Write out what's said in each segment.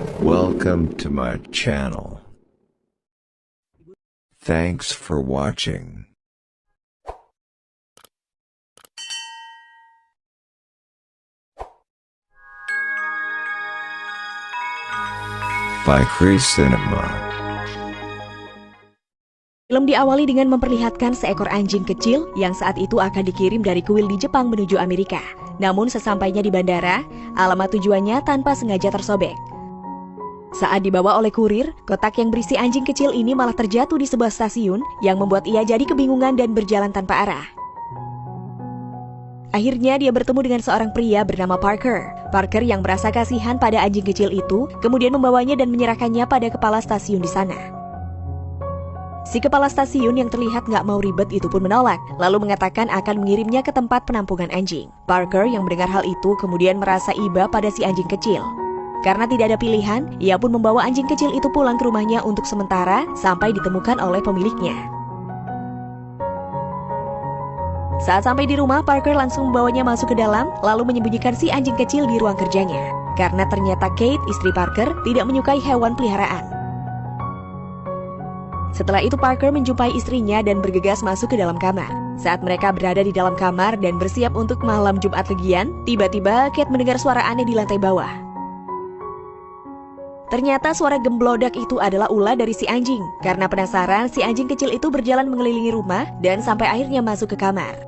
Welcome to my channel. Thanks for watching. By Chris Cinema. Film diawali dengan memperlihatkan seekor anjing kecil yang saat itu akan dikirim dari kuil di Jepang menuju Amerika. Namun sesampainya di bandara, alamat tujuannya tanpa sengaja tersobek. Saat dibawa oleh kurir, kotak yang berisi anjing kecil ini malah terjatuh di sebuah stasiun yang membuat ia jadi kebingungan dan berjalan tanpa arah. Akhirnya dia bertemu dengan seorang pria bernama Parker. Parker yang merasa kasihan pada anjing kecil itu, kemudian membawanya dan menyerahkannya pada kepala stasiun di sana. Si kepala stasiun yang terlihat nggak mau ribet itu pun menolak, lalu mengatakan akan mengirimnya ke tempat penampungan anjing. Parker yang mendengar hal itu kemudian merasa iba pada si anjing kecil. Karena tidak ada pilihan, ia pun membawa anjing kecil itu pulang ke rumahnya untuk sementara sampai ditemukan oleh pemiliknya. Saat sampai di rumah, Parker langsung membawanya masuk ke dalam, lalu menyembunyikan si anjing kecil di ruang kerjanya. Karena ternyata Kate, istri Parker, tidak menyukai hewan peliharaan. Setelah itu Parker menjumpai istrinya dan bergegas masuk ke dalam kamar. Saat mereka berada di dalam kamar dan bersiap untuk malam Jumat Legian, tiba-tiba Kate mendengar suara aneh di lantai bawah. Ternyata suara gemblodak itu adalah ulah dari si anjing. Karena penasaran, si anjing kecil itu berjalan mengelilingi rumah dan sampai akhirnya masuk ke kamar.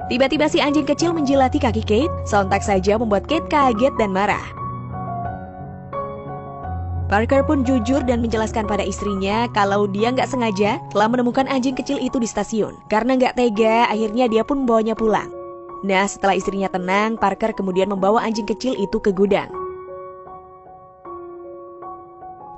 Tiba-tiba si anjing kecil menjilati kaki Kate, sontak saja membuat Kate kaget dan marah. Parker pun jujur dan menjelaskan pada istrinya kalau dia nggak sengaja telah menemukan anjing kecil itu di stasiun. Karena nggak tega, akhirnya dia pun membawanya pulang. Nah, setelah istrinya tenang, Parker kemudian membawa anjing kecil itu ke gudang.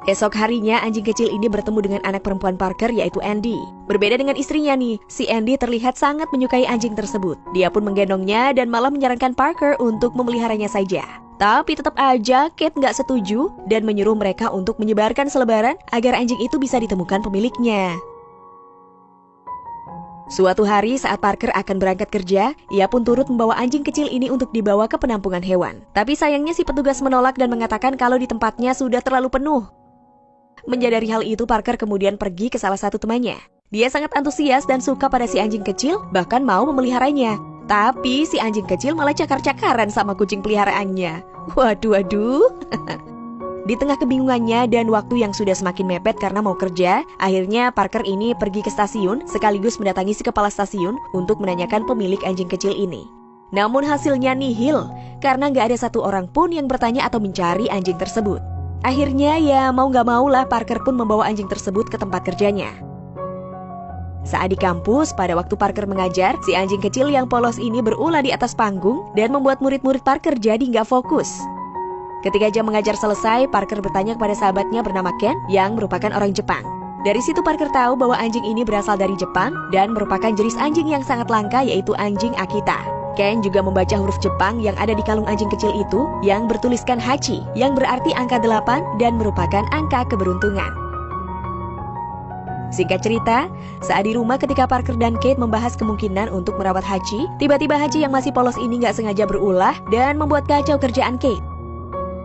Esok harinya, anjing kecil ini bertemu dengan anak perempuan Parker, yaitu Andy. Berbeda dengan istrinya nih, si Andy terlihat sangat menyukai anjing tersebut. Dia pun menggendongnya dan malah menyarankan Parker untuk memeliharanya saja. Tapi tetap aja Kate nggak setuju dan menyuruh mereka untuk menyebarkan selebaran agar anjing itu bisa ditemukan pemiliknya. Suatu hari saat Parker akan berangkat kerja, ia pun turut membawa anjing kecil ini untuk dibawa ke penampungan hewan. Tapi sayangnya si petugas menolak dan mengatakan kalau di tempatnya sudah terlalu penuh. Menyadari hal itu, Parker kemudian pergi ke salah satu temannya. Dia sangat antusias dan suka pada si anjing kecil, bahkan mau memeliharanya. Tapi si anjing kecil malah cakar-cakaran sama kucing peliharaannya. Waduh. Di tengah kebingungannya dan waktu yang sudah semakin mepet karena mau kerja, akhirnya Parker ini pergi ke stasiun sekaligus mendatangi si kepala stasiun untuk menanyakan pemilik anjing kecil ini. Namun hasilnya nihil, karena nggak ada satu orang pun yang bertanya atau mencari anjing tersebut. Akhirnya ya mau nggak maulah Parker pun membawa anjing tersebut ke tempat kerjanya. Saat di kampus, pada waktu Parker mengajar, si anjing kecil yang polos ini berulah di atas panggung dan membuat murid-murid Parker jadi nggak fokus. Ketika jam mengajar selesai, Parker bertanya kepada sahabatnya bernama Ken yang merupakan orang Jepang. Dari situ Parker tahu bahwa anjing ini berasal dari Jepang dan merupakan jenis anjing yang sangat langka, yaitu anjing Akita. Ken juga membaca huruf Jepang yang ada di kalung anjing kecil itu yang bertuliskan Hachi, yang berarti angka 8 dan merupakan angka keberuntungan. Singkat cerita, saat di rumah ketika Parker dan Kate membahas kemungkinan untuk merawat Hachi, tiba-tiba Hachi yang masih polos ini nggak sengaja berulah dan membuat kacau kerjaan Kate.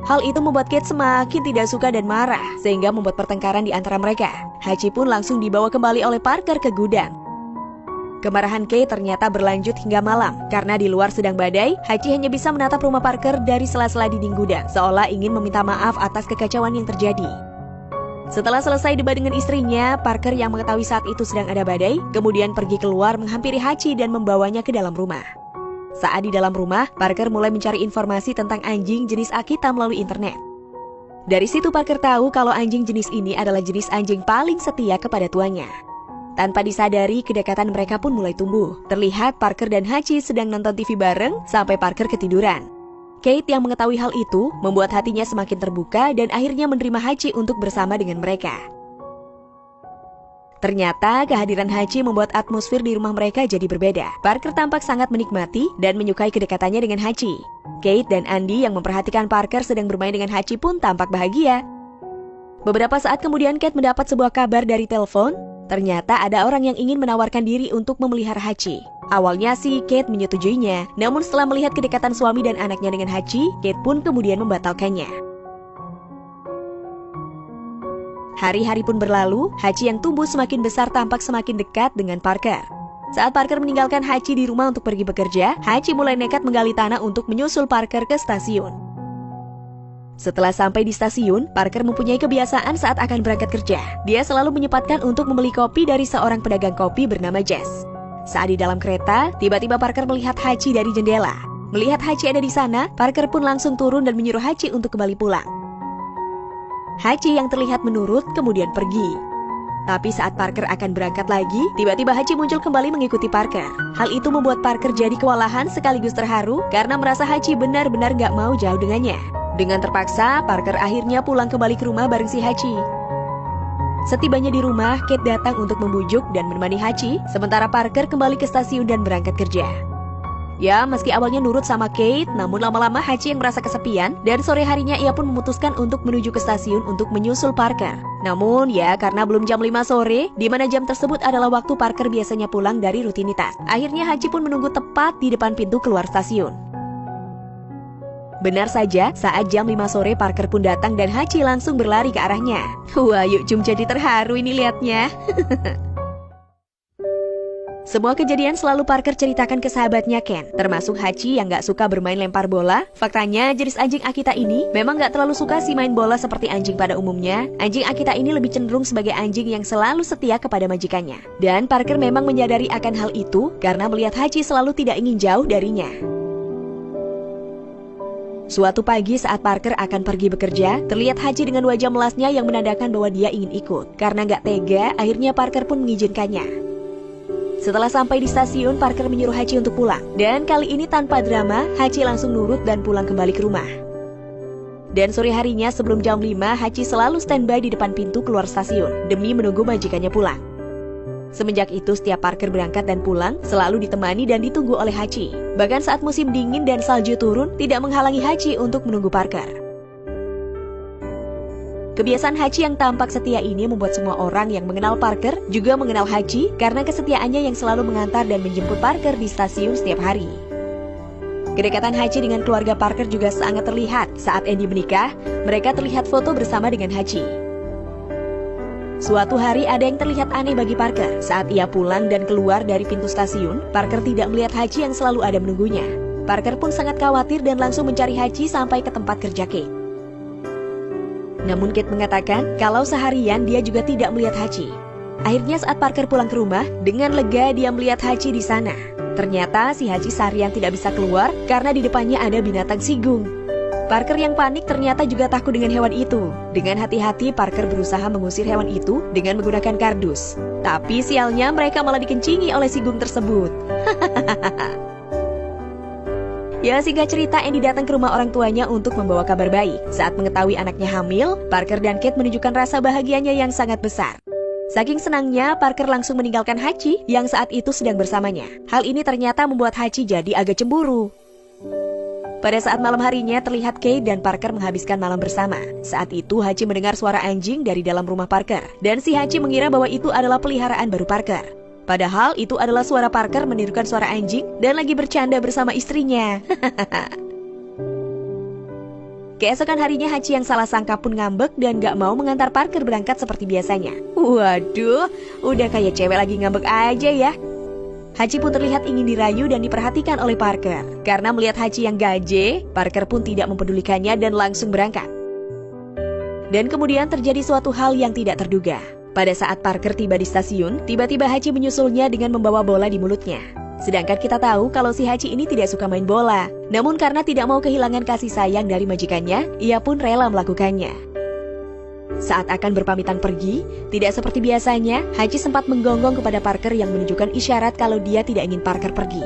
Hal itu membuat Kate semakin tidak suka dan marah, sehingga membuat pertengkaran di antara mereka. Hachi pun langsung dibawa kembali oleh Parker ke gudang. Kemarahan Kate ternyata berlanjut hingga malam. Karena di luar sedang badai, Hachi hanya bisa menatap rumah Parker dari sela-sela dinding gudang, seolah ingin meminta maaf atas kekacauan yang terjadi. Setelah selesai debat dengan istrinya, Parker yang mengetahui saat itu sedang ada badai, kemudian pergi keluar menghampiri Hachi dan membawanya ke dalam rumah. Saat di dalam rumah, Parker mulai mencari informasi tentang anjing jenis Akita melalui internet. Dari situ Parker tahu kalau anjing jenis ini adalah jenis anjing paling setia kepada tuannya. Tanpa disadari, kedekatan mereka pun mulai tumbuh. Terlihat Parker dan Hachi sedang nonton TV bareng sampai Parker ketiduran. Kate yang mengetahui hal itu membuat hatinya semakin terbuka dan akhirnya menerima Hachi untuk bersama dengan mereka. Ternyata kehadiran Hachi membuat atmosfer di rumah mereka jadi berbeda. Parker tampak sangat menikmati dan menyukai kedekatannya dengan Hachi. Kate dan Andy yang memperhatikan Parker sedang bermain dengan Hachi pun tampak bahagia. Beberapa saat kemudian Kate mendapat sebuah kabar dari telepon. Ternyata ada orang yang ingin menawarkan diri untuk memelihara Hachi. Awalnya sih Kate menyetujuinya, namun setelah melihat kedekatan suami dan anaknya dengan Hachi, Kate pun kemudian membatalkannya. Hari-hari pun berlalu, Hachi yang tumbuh semakin besar tampak semakin dekat dengan Parker. Saat Parker meninggalkan Hachi di rumah untuk pergi bekerja, Hachi mulai nekat menggali tanah untuk menyusul Parker ke stasiun. Setelah sampai di stasiun, Parker mempunyai kebiasaan saat akan berangkat kerja. Dia selalu menyempatkan untuk membeli kopi dari seorang pedagang kopi bernama Jess. Saat di dalam kereta, tiba-tiba Parker melihat Hachi dari jendela. Melihat Hachi ada di sana, Parker pun langsung turun dan menyuruh Hachi untuk kembali pulang. Hachi yang terlihat menurut kemudian pergi. Tapi saat Parker akan berangkat lagi, tiba-tiba Hachi muncul kembali mengikuti Parker. Hal itu membuat Parker jadi kewalahan sekaligus terharu karena merasa Hachi benar-benar gak mau jauh dengannya. Dengan terpaksa, Parker akhirnya pulang kembali ke rumah bareng si Hachi. Setibanya di rumah, Kate datang untuk membujuk dan menemani Hachi, sementara Parker kembali ke stasiun dan berangkat kerja. Ya, meski awalnya nurut sama Kate, namun lama-lama Hachi yang merasa kesepian dan sore harinya ia pun memutuskan untuk menuju ke stasiun untuk menyusul Parker. Namun ya, karena belum jam 5 sore, di mana jam tersebut adalah waktu Parker biasanya pulang dari rutinitas. Akhirnya Hachi pun menunggu tepat di depan pintu keluar stasiun. Benar saja, saat jam 5 sore Parker pun datang dan Hachi langsung berlari ke arahnya. Wah, Yuk Jum jadi terharu ini liatnya. Semua kejadian selalu Parker ceritakan ke sahabatnya Ken, termasuk Hachi yang gak suka bermain lempar bola. Faktanya, jenis anjing Akita ini memang gak terlalu suka sih main bola seperti anjing pada umumnya. Anjing Akita ini lebih cenderung sebagai anjing yang selalu setia kepada majikannya. Dan Parker memang menyadari akan hal itu karena melihat Hachi selalu tidak ingin jauh darinya. Suatu pagi saat Parker akan pergi bekerja, terlihat Hachi dengan wajah melasnya yang menandakan bahwa dia ingin ikut. Karena gak tega, akhirnya Parker pun mengizinkannya. Setelah sampai di stasiun, Parker menyuruh Hachi untuk pulang. Dan kali ini tanpa drama, Hachi langsung nurut dan pulang kembali ke rumah. Dan sore harinya sebelum jam 5, Hachi selalu standby di depan pintu keluar stasiun, demi menunggu majikannya pulang. Semenjak itu, setiap Parker berangkat dan pulang, selalu ditemani dan ditunggu oleh Hachi. Bahkan saat musim dingin dan salju turun, tidak menghalangi Hachi untuk menunggu Parker. Kebiasaan Hachi yang tampak setia ini membuat semua orang yang mengenal Parker juga mengenal Hachi karena kesetiaannya yang selalu mengantar dan menjemput Parker di stasiun setiap hari. Kedekatan Hachi dengan keluarga Parker juga sangat terlihat. Saat Andy menikah, mereka terlihat foto bersama dengan Hachi. Suatu hari ada yang terlihat aneh bagi Parker. Saat ia pulang dan keluar dari pintu stasiun, Parker tidak melihat Hachi yang selalu ada menunggunya. Parker pun sangat khawatir dan langsung mencari Hachi sampai ke tempat kerja Kate. Namun Kate mengatakan kalau seharian dia juga tidak melihat Hachi. Akhirnya saat Parker pulang ke rumah, dengan lega dia melihat Hachi di sana. Ternyata si Hachi seharian tidak bisa keluar karena di depannya ada binatang sigung. Parker yang panik ternyata juga takut dengan hewan itu. Dengan hati-hati Parker berusaha mengusir hewan itu dengan menggunakan kardus. Tapi sialnya mereka malah dikencingi oleh sigung tersebut. Ya, singkat cerita, Andy datang ke rumah orang tuanya untuk membawa kabar baik. Saat mengetahui anaknya hamil, Parker dan Kate menunjukkan rasa bahagianya yang sangat besar. Saking senangnya, Parker langsung meninggalkan Hachi yang saat itu sedang bersamanya. Hal ini ternyata membuat Hachi jadi agak cemburu. Pada saat malam harinya, terlihat Kate dan Parker menghabiskan malam bersama. Saat itu, Hachi mendengar suara anjing dari dalam rumah Parker. Dan si Hachi mengira bahwa itu adalah peliharaan baru Parker. Padahal itu adalah suara Parker menirukan suara anjing dan lagi bercanda bersama istrinya. Keesokan harinya Hachi yang salah sangka pun ngambek dan gak mau mengantar Parker berangkat seperti biasanya. Waduh, udah kayak cewek lagi ngambek aja ya. Hachi pun terlihat ingin dirayu dan diperhatikan oleh Parker. Karena melihat Hachi yang gaje, Parker pun tidak mempedulikannya dan langsung berangkat. Dan kemudian terjadi suatu hal yang tidak terduga. Pada saat Parker tiba di stasiun, tiba-tiba Hachi menyusulnya dengan membawa bola di mulutnya. Sedangkan kita tahu kalau si Hachi ini tidak suka main bola. Namun karena tidak mau kehilangan kasih sayang dari majikannya, ia pun rela melakukannya. Saat akan berpamitan pergi, tidak seperti biasanya, Hachi sempat menggonggong kepada Parker yang menunjukkan isyarat kalau dia tidak ingin Parker pergi.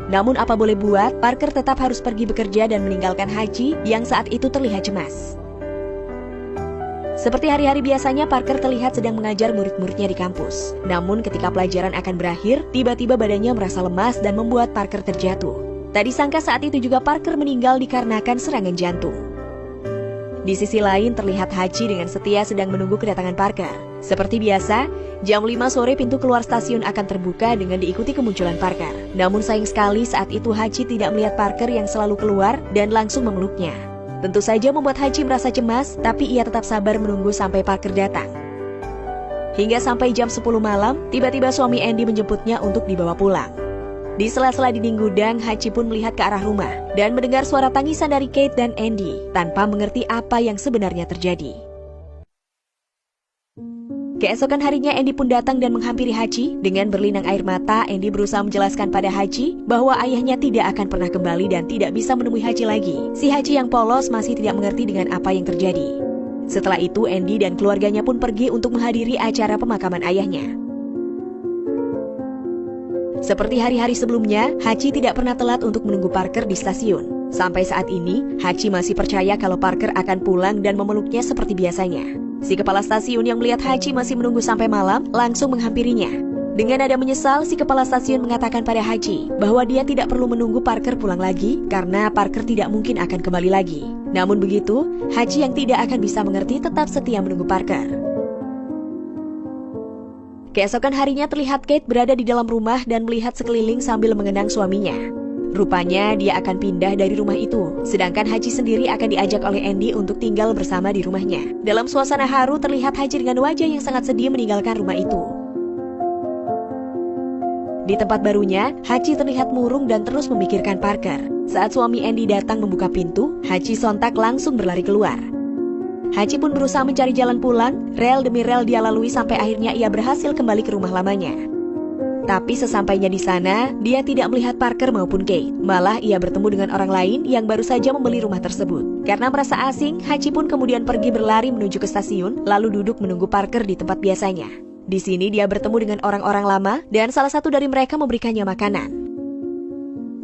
Namun apa boleh buat, Parker tetap harus pergi bekerja dan meninggalkan Hachi yang saat itu terlihat cemas. Seperti hari-hari biasanya, Parker terlihat sedang mengajar murid-muridnya di kampus. Namun ketika pelajaran akan berakhir, tiba-tiba badannya merasa lemas dan membuat Parker terjatuh. Tak disangka saat itu juga Parker meninggal dikarenakan serangan jantung. Di sisi lain terlihat Hachi dengan setia sedang menunggu kedatangan Parker. Seperti biasa, jam 5 sore pintu keluar stasiun akan terbuka dengan diikuti kemunculan Parker. Namun sayang sekali saat itu Hachi tidak melihat Parker yang selalu keluar dan langsung memeluknya. Tentu saja membuat Hachi merasa cemas, tapi ia tetap sabar menunggu sampai Parker datang. Hingga sampai jam 10 malam, tiba-tiba suami Andy menjemputnya untuk dibawa pulang. Di sela-sela dinding gudang, Hachi pun melihat ke arah rumah dan mendengar suara tangisan dari Kate dan Andy tanpa mengerti apa yang sebenarnya terjadi. Keesokan harinya Andy pun datang dan menghampiri Hachi. Dengan berlinang air mata, Andy berusaha menjelaskan pada Hachi bahwa ayahnya tidak akan pernah kembali dan tidak bisa menemui Hachi lagi. Si Hachi yang polos masih tidak mengerti dengan apa yang terjadi. Setelah itu, Andy dan keluarganya pun pergi untuk menghadiri acara pemakaman ayahnya. Seperti hari-hari sebelumnya, Hachi tidak pernah telat untuk menunggu Parker di stasiun. Sampai saat ini, Hachi masih percaya kalau Parker akan pulang dan memeluknya seperti biasanya. Si kepala stasiun yang melihat Hachi masih menunggu sampai malam, langsung menghampirinya. Dengan nada menyesal, si kepala stasiun mengatakan pada Hachi bahwa dia tidak perlu menunggu Parker pulang lagi karena Parker tidak mungkin akan kembali lagi. Namun begitu, Hachi yang tidak akan bisa mengerti tetap setia menunggu Parker. Keesokan harinya terlihat Kate berada di dalam rumah dan melihat sekeliling sambil mengenang suaminya. Rupanya dia akan pindah dari rumah itu, sedangkan Hachi sendiri akan diajak oleh Andy untuk tinggal bersama di rumahnya. Dalam suasana haru terlihat Hachi dengan wajah yang sangat sedih meninggalkan rumah itu. Di tempat barunya, Hachi terlihat murung dan terus memikirkan Parker. Saat suami Andy datang membuka pintu, Hachi sontak langsung berlari keluar. Hachi pun berusaha mencari jalan pulang, rel demi rel dia lalui sampai akhirnya ia berhasil kembali ke rumah lamanya. Tapi sesampainya di sana, dia tidak melihat Parker maupun Kate. Malah ia bertemu dengan orang lain yang baru saja membeli rumah tersebut. Karena merasa asing, Hachi pun kemudian pergi berlari menuju ke stasiun, lalu duduk menunggu Parker di tempat biasanya. Di sini dia bertemu dengan orang-orang lama dan salah satu dari mereka memberikannya makanan.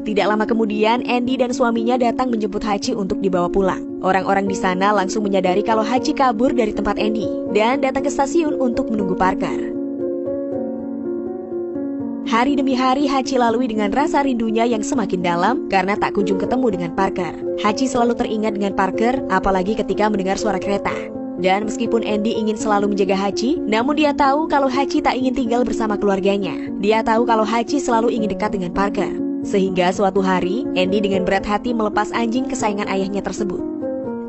Tidak lama kemudian, Andy dan suaminya datang menjemput Hachi untuk dibawa pulang. Orang-orang di sana langsung menyadari kalau Hachi kabur dari tempat Andy dan datang ke stasiun untuk menunggu Parker. Hari demi hari Hachi lalui dengan rasa rindunya yang semakin dalam karena tak kunjung ketemu dengan Parker. Hachi selalu teringat dengan Parker, apalagi ketika mendengar suara kereta. Dan meskipun Andy ingin selalu menjaga Hachi, namun dia tahu kalau Hachi tak ingin tinggal bersama keluarganya. Dia tahu kalau Hachi selalu ingin dekat dengan Parker. Sehingga suatu hari, Andy dengan berat hati melepas anjing kesayangan ayahnya tersebut.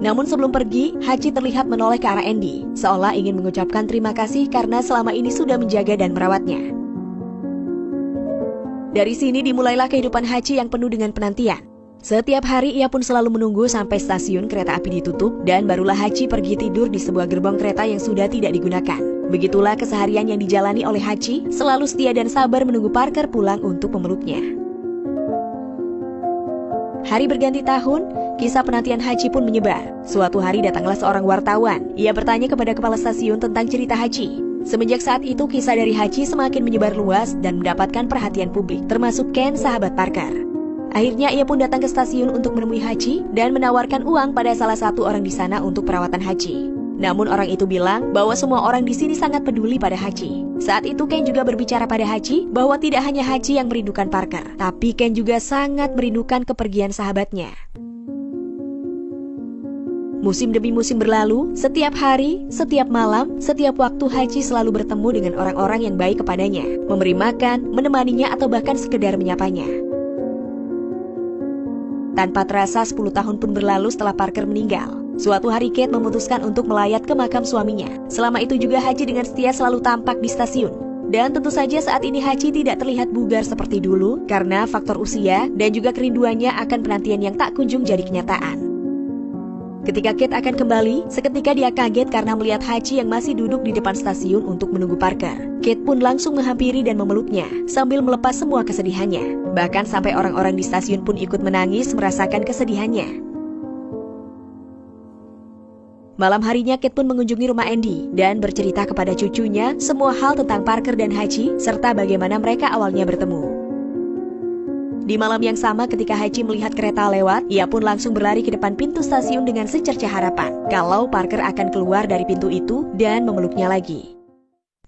Namun sebelum pergi, Hachi terlihat menoleh ke arah Andy, seolah ingin mengucapkan terima kasih karena selama ini sudah menjaga dan merawatnya. Dari sini dimulailah kehidupan Hachi yang penuh dengan penantian. Setiap hari ia pun selalu menunggu sampai stasiun kereta api ditutup dan barulah Hachi pergi tidur di sebuah gerbong kereta yang sudah tidak digunakan. Begitulah keseharian yang dijalani oleh Hachi, selalu setia dan sabar menunggu Parker pulang untuk memeluknya. Hari berganti tahun, kisah penantian Hachi pun menyebar. Suatu hari datanglah seorang wartawan. Ia bertanya kepada kepala stasiun tentang cerita Hachi. Semenjak saat itu, kisah dari Hachi semakin menyebar luas dan mendapatkan perhatian publik, termasuk Ken, sahabat Parker. Akhirnya ia pun datang ke stasiun untuk menemui Hachi dan menawarkan uang pada salah satu orang di sana untuk perawatan Hachi. Namun orang itu bilang bahwa semua orang di sini sangat peduli pada Hachi. Saat itu Ken juga berbicara pada Hachi bahwa tidak hanya Hachi yang merindukan Parker, tapi Ken juga sangat merindukan kepergian sahabatnya. Musim demi musim berlalu, setiap hari, setiap malam, setiap waktu Hachi selalu bertemu dengan orang-orang yang baik kepadanya, memberi makan, menemaninya atau bahkan sekedar menyapanya. Tanpa terasa 10 tahun pun berlalu setelah Parker meninggal. Suatu hari Kate memutuskan untuk melayat ke makam suaminya. Selama itu juga Hachi dengan setia selalu tampak di stasiun. Dan tentu saja saat ini Hachi tidak terlihat bugar seperti dulu karena faktor usia dan juga kerinduannya akan penantian yang tak kunjung jadi kenyataan. Ketika Kate akan kembali, seketika dia kaget karena melihat Hachi yang masih duduk di depan stasiun untuk menunggu Parker. Kate pun langsung menghampiri dan memeluknya, sambil melepas semua kesedihannya. Bahkan sampai orang-orang di stasiun pun ikut menangis merasakan kesedihannya. Malam harinya Kate pun mengunjungi rumah Andy dan bercerita kepada cucunya semua hal tentang Parker dan Hachi, serta bagaimana mereka awalnya bertemu. Di malam yang sama ketika Hachi melihat kereta lewat, ia pun langsung berlari ke depan pintu stasiun dengan secercah harapan kalau Parker akan keluar dari pintu itu dan memeluknya lagi.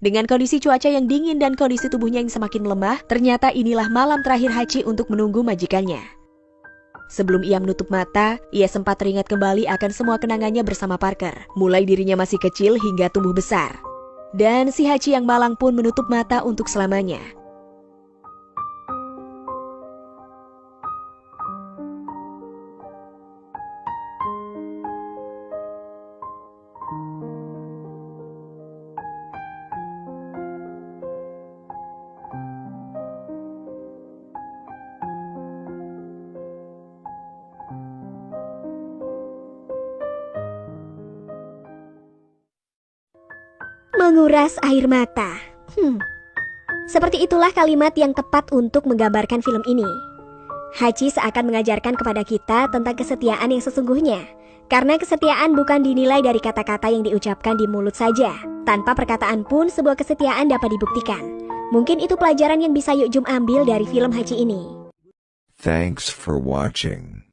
Dengan kondisi cuaca yang dingin dan kondisi tubuhnya yang semakin lemah, ternyata inilah malam terakhir Hachi untuk menunggu majikannya. Sebelum ia menutup mata, ia sempat teringat kembali akan semua kenangannya bersama Parker, mulai dirinya masih kecil hingga tumbuh besar. Dan si Hachi yang malang pun menutup mata untuk selamanya. menguras air mata. Seperti itulah kalimat yang tepat untuk menggambarkan film ini. Hachi seakan mengajarkan kepada kita tentang kesetiaan yang sesungguhnya. Karena kesetiaan bukan dinilai dari kata-kata yang diucapkan di mulut saja. Tanpa perkataan pun sebuah kesetiaan dapat dibuktikan. Mungkin itu pelajaran yang bisa Yuk Jum ambil dari film Hachi ini. Thanks for watching.